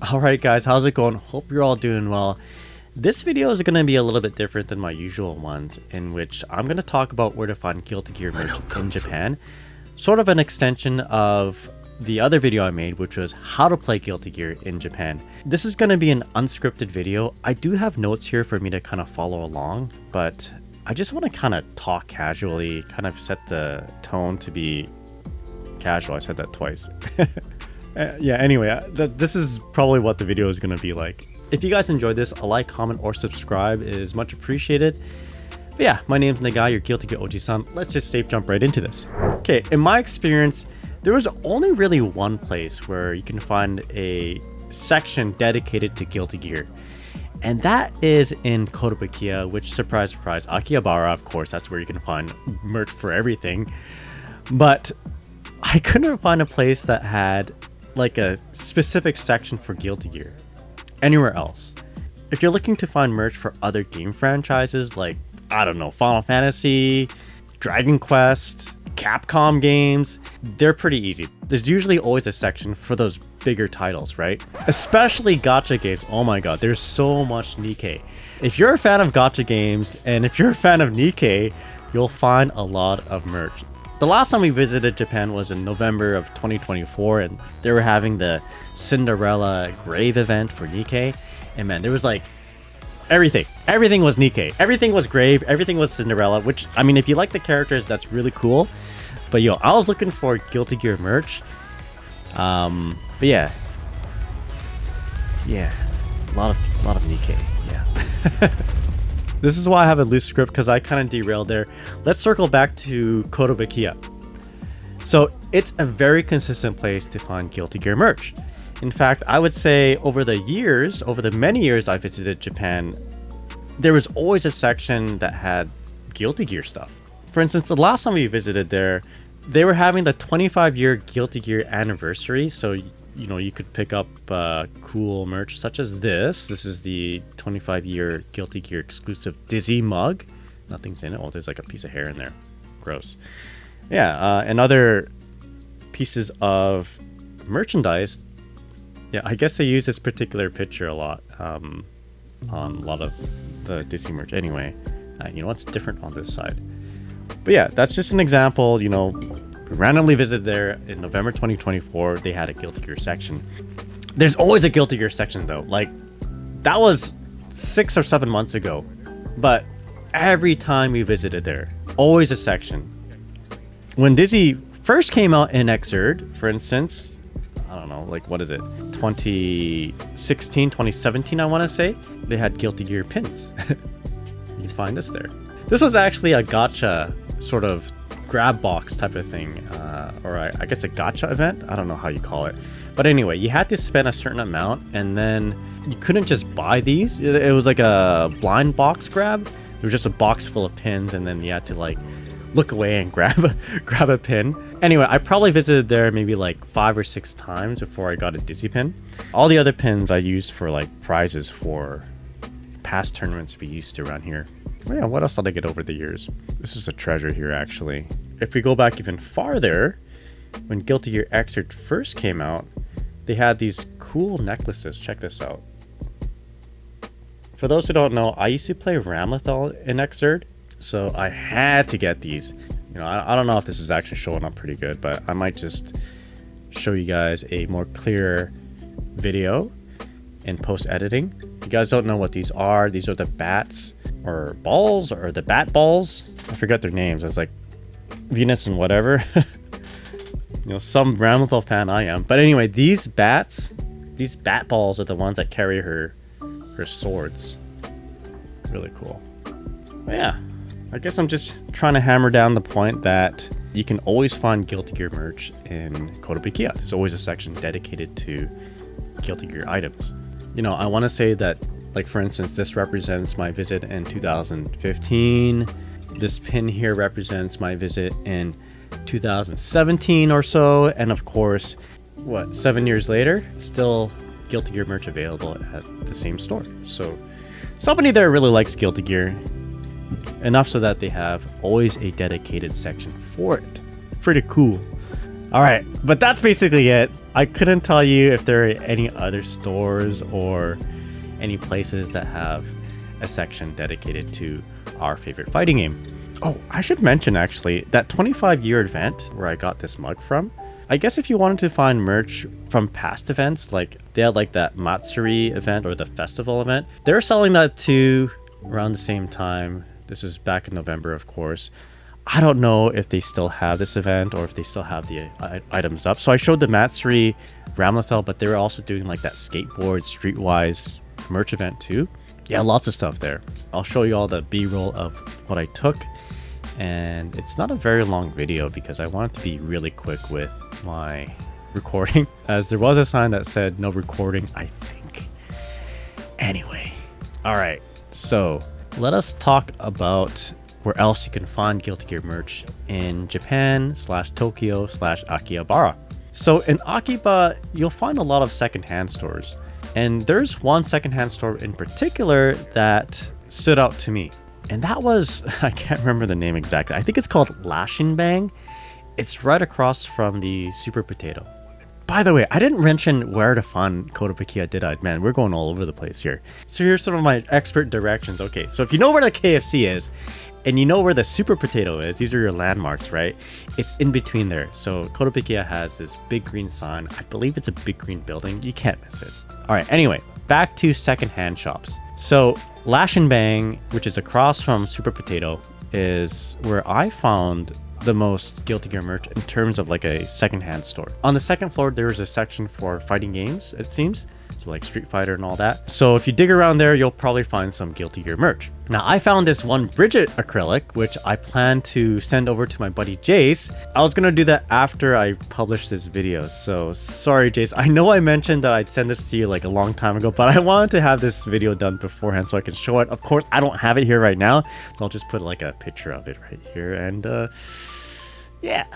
Alright guys, how's it going? Hope you're all doing well. This video is going to be a little bit different than my usual ones, in which I'm going to talk about where to find Guilty Gear merch in Japan. Sort of an extension of the other video I made, which was how to play Guilty Gear in Japan. This is going to be an unscripted video. I do have notes here for me to kind of follow along, but I just want to kind of talk casually, kind of set the tone to be casual. I said that twice. Yeah, anyway, this is probably what the video is going to be like. If you guys enjoyed this, a like, comment, or subscribe is much appreciated. But yeah, my name's Nikke, your Guilty Gear OG-san. Let's just safe jump right into this. Okay, in my experience, there was only really one place where you can find a section dedicated to Guilty Gear. And that is in Kotobukiya, which, surprise, surprise, Akihabara, of course, that's where you can find merch for everything. But I couldn't find a place that had like a specific section for Guilty Gear anywhere else. If you're looking to find merch for other game franchises like, I don't know, Final Fantasy, Dragon Quest, Capcom games, they're pretty easy. There's usually always a section for those bigger titles, right? Especially gacha games. Oh my god, there's so much Nikke. If you're a fan of gacha games and if you're a fan of Nikke, you'll find a lot of merch. The last time we visited Japan was in November of 2024, and they were having the Cinderella Grave event for Nikke. And man, there was like everything. Everything was Nikke. Everything was Grave. Everything was Cinderella, which, I mean, if you like the characters, that's really cool. But yo, I was looking for Guilty Gear merch. But yeah. Yeah. A lot of Nikke. Yeah. This is why I have a loose script, because I kind of derailed there. Let's circle back to Kotobukiya. So it's a very consistent place to find Guilty Gear merch. In fact, I would say over the many years I visited Japan, there was always a section that had Guilty Gear stuff. For instance, the last time we visited there, they were having the 25-year Guilty Gear anniversary. So, you know, you could pick up cool merch such as this. This is the 25-year Guilty Gear exclusive Dizzy mug. Nothing's in it. Oh, there's like a piece of hair in there. Gross. Yeah, and other pieces of merchandise. Yeah, I guess they use this particular picture a lot on a lot of the Dizzy merch. Anyway, you know what's different on this side? But yeah, that's just an example. You know, we randomly visited there in November 2024. They had a Guilty Gear section. There's always a Guilty Gear section though. Like, that was 6 or 7 months ago. But every time we visited there, always a section. When Dizzy first came out in Xrd, for instance, I don't know, like, what is it? 2016, 2017, I want to say. They had Guilty Gear pins. You can find this there. This was actually a gacha sort of grab box type of thing, or I guess a gacha event. I don't know how you call it, but anyway, you had to spend a certain amount, and then you couldn't just buy these. It was like a blind box grab. There was just a box full of pins, and then you had to like look away and grab a pin. Anyway, I probably visited there maybe like 5 or 6 times before I got a Dizzy pin. All the other pins I used for like prizes for past tournaments we used to around here. Yeah, what else did I get over the years? This is a treasure here, actually. If we go back even farther, when Guilty Gear Xrd first came out, they had these cool necklaces. Check this out. For those who don't know, I used to play Ramlethal in Xrd, so I had to get these. You know, I don't know if this is actually showing up pretty good, but I might just show you guys a more clear video in post-editing. If you guys don't know what these are the bats or balls, or the bat balls. I forget their names. It's like Venus and whatever. You know, some Ramlethal fan I am. But anyway, these bat balls are the ones that carry her swords. Really cool. But yeah, I guess I'm just trying to hammer down the point that you can always find Guilty Gear merch in Kotobukiya. There's always a section dedicated to Guilty Gear items. You know, I want to say that, like, for instance, this represents my visit in 2015. This pin here represents my visit in 2017 or so. And of course, what, 7 years later, still Guilty Gear merch available at the same store. So somebody there really likes Guilty Gear enough so that they have always a dedicated section for it. Pretty cool. All right, but that's basically it. I couldn't tell you if there are any other stores or any places that have a section dedicated to our favorite fighting game. Oh, I should mention actually that 25-year event where I got this mug from. I guess if you wanted to find merch from past events, like they had like that Matsuri event or the festival event, they're selling that too around the same time. This was back in November, of course. I don't know if they still have this event or if they still have the items up. So I showed the Matsuri Ramlethal, but they were also doing like that skateboard streetwise merch event too. Yeah, lots of stuff there. I'll show you all the B-roll of what I took. And it's not a very long video because I want it to be really quick with my recording, as there was a sign that said no recording, I think. Anyway, all right, so let us talk about where else you can find Guilty Gear merch in Japan / Tokyo / Akihabara. So in Akiba, you'll find a lot of secondhand stores, and there's one secondhand store in particular that stood out to me. And that was, I can't remember the name exactly. I think it's called Lashinbang. It's right across from the Super Potato. By the way, I didn't mention where to find Kotobukiya, did I? Man, we're going all over the place here. So here's some of my expert directions. Okay, so if you know where the KFC is, and you know where the Super Potato is, these are your landmarks, right? It's in between there. So Kotobukiya has this big green sign. I believe it's a big green building. You can't miss it. All right, anyway, back to secondhand shops. So Lashinbang, which is across from Super Potato, is where I found the most Guilty Gear merch in terms of like a secondhand store. On the second floor, there's a section for fighting games, it seems. So like Street Fighter and all that. So if you dig around there, you'll probably find some Guilty Gear merch. Now I found this one Bridget acrylic, which I plan to send over to my buddy Jace. I was gonna do that after I published this video. So sorry, Jace. I know I mentioned that I'd send this to you like a long time ago, but I wanted to have this video done beforehand so I can show it. Of course, I don't have it here right now, so I'll just put like a picture of it right here. And yeah.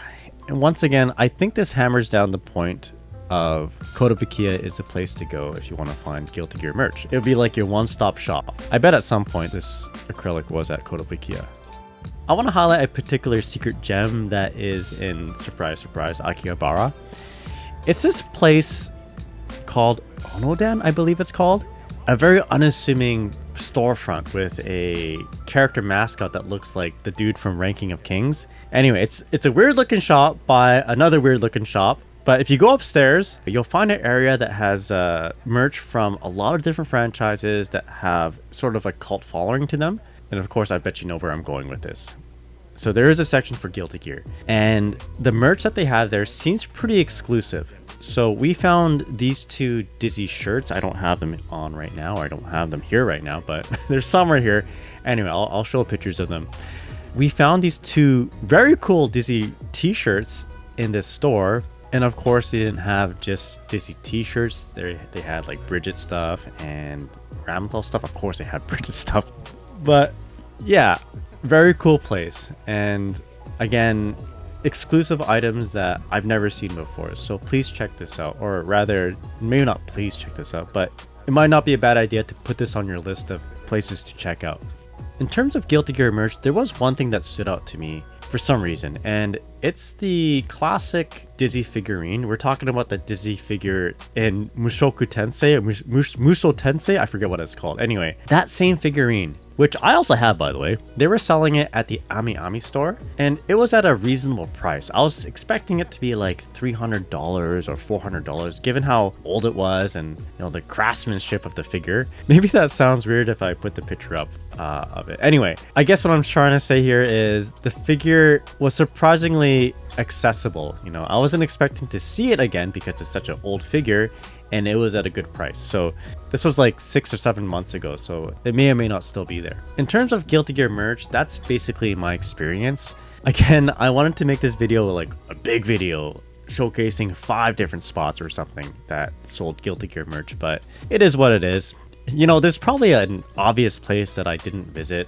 And once again, I think this hammers down the point of Kotobukiya is the place to go if you want to find Guilty Gear merch. It would be like your one-stop shop. I bet at some point this acrylic was at Kotobukiya. I want to highlight a particular secret gem that is in, surprise, surprise, Akihabara. It's this place called Onoden, I believe it's called. A very unassuming storefront with a character mascot that looks like the dude from Ranking of Kings. Anyway, it's a weird looking shop by another weird looking shop. But if you go upstairs, you'll find an area that has merch from a lot of different franchises that have sort of a cult following to them. And of course, I bet you know where I'm going with this. So there is a section for Guilty Gear. And the merch that they have there seems pretty exclusive. So we found these two Dizzy shirts. I don't have them on right now, or I don't have them here right now, but there's some right here. Anyway, I'll show pictures of them. We found these two very cool Dizzy t-shirts in this store. And of course, they didn't have just Dizzy t-shirts. They had like Bridget stuff and Ramlethal stuff. Of course, they had Bridget stuff. But yeah, very cool place. And again, exclusive items that I've never seen before. So please check this out. Or rather, maybe not please check this out, but it might not be a bad idea to put this on your list of places to check out. In terms of Guilty Gear merch, there was one thing that stood out to me for some reason, and it's the classic Dizzy figurine. We're talking about the Dizzy figure in Mushoku Tensei, or Muso Tensei, I forget what it's called. Anyway, that same figurine, which I also have, by the way, they were selling it at the AmiAmi store, and it was at a reasonable price. I was expecting it to be like $300 or $400, given how old it was and the craftsmanship of the figure. Maybe that sounds weird if I put the picture up of it. Anyway, I guess what I'm trying to say here is the figure was surprisingly accessible. I wasn't expecting to see it again because it's such an old figure, and it was at a good price. So this was like 6 or 7 months ago, so it may or may not still be there. In terms of Guilty Gear merch, that's basically my experience. Again, I wanted to make this video like a big video showcasing 5 different spots or something that sold Guilty Gear merch, but it is what it is. There's probably an obvious place that I didn't visit.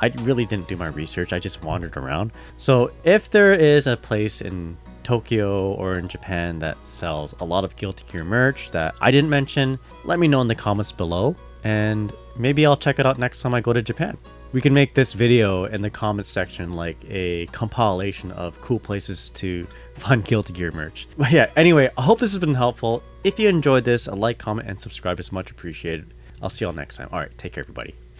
I really didn't do my research. I just wandered around. So if there is a place in Tokyo or in Japan that sells a lot of Guilty Gear merch that I didn't mention, let me know in the comments below, and maybe I'll check it out next time I go to Japan. We can make this video in the comments section like a compilation of cool places to find Guilty Gear merch. But yeah, anyway, I hope this has been helpful. If you enjoyed this, a like, comment, and subscribe is much appreciated. I'll see y'all next time. Alright, take care everybody.